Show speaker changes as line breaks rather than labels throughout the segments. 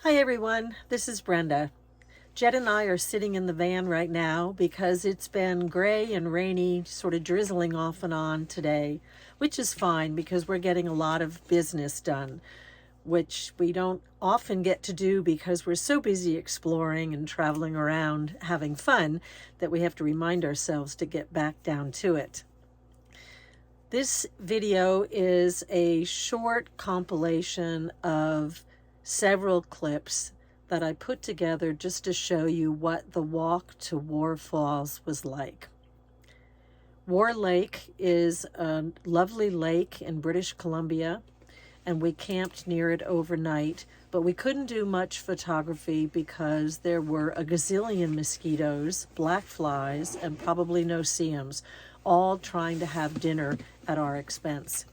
Hi everyone, this is Brenda. Jed and I are sitting in the van right now because it's been gray and rainy, sort of drizzling off and on today, which is fine because we're getting a lot of business done, which we don't often get to do because we're so busy exploring and traveling around having fun that we have to remind ourselves to get back down to it. This video is a short compilation of several clips that I put together just to show you what the walk to War Falls was like. War Lake is a lovely lake in British Columbia, and we camped near it overnight, but we couldn't do much photography because there were a gazillion mosquitoes, black flies, and probably no-see-ums, all trying to have dinner at our expense.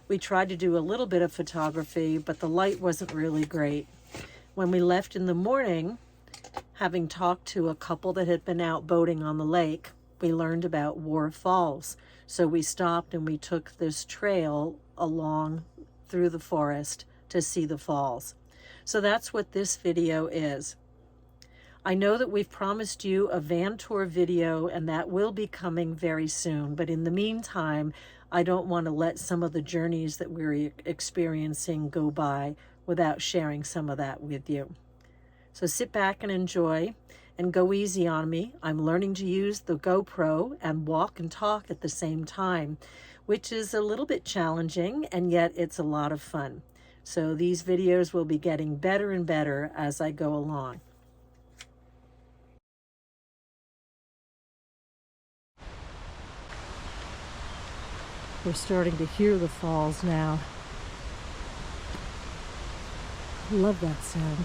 We tried to do a little bit of photography, but the light wasn't really great. When we left in the morning, having talked to a couple that had been out boating on the lake, we learned about War Falls. So we stopped and we took this trail along through the forest to see the falls. So that's what this video is. I know that we've promised you a van tour video and that will be coming very soon, but in the meantime, I don't want to let some of the journeys that we're experiencing go by without sharing some of that with you. So sit back and enjoy, and go easy on me. I'm learning to use the GoPro and walk and talk at the same time, which is a little bit challenging, and yet it's a lot of fun. So these videos will be getting better and better as I go along. We're starting to hear the falls now. I love that sound.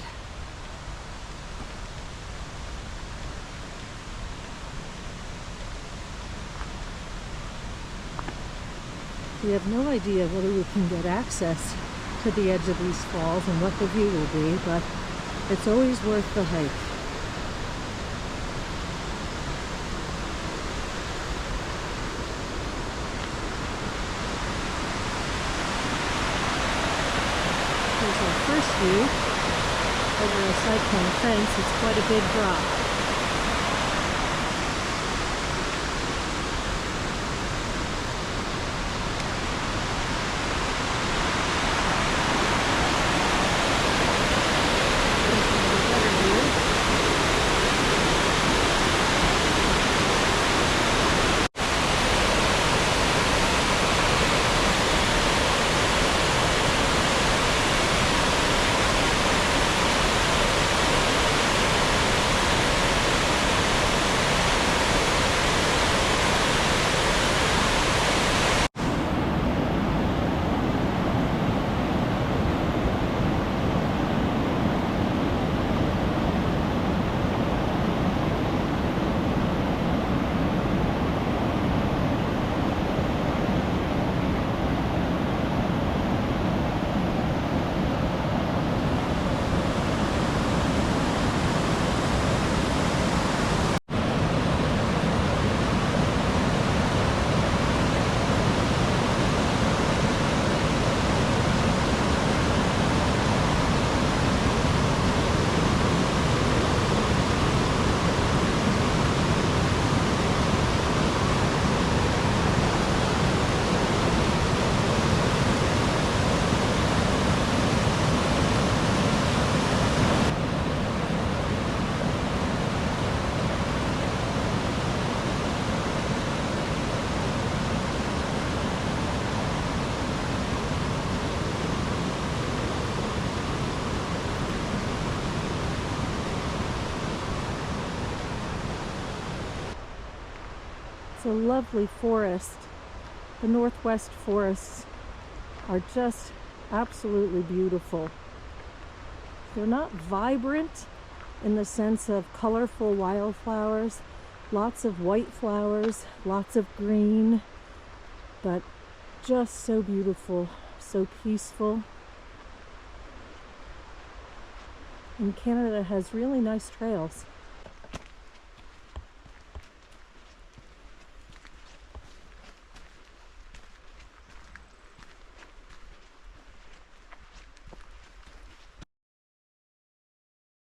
We have no idea whether we can get access to the edge of these falls and what the view will be, but it's always worth the hike. Here's our first view over a cyclone fence. It's quite a big drop. It's a lovely forest. The Northwest forests are just absolutely beautiful. They're not vibrant in the sense of colorful wildflowers, lots of white flowers, lots of green, but just so beautiful, so peaceful. And Canada has really nice trails.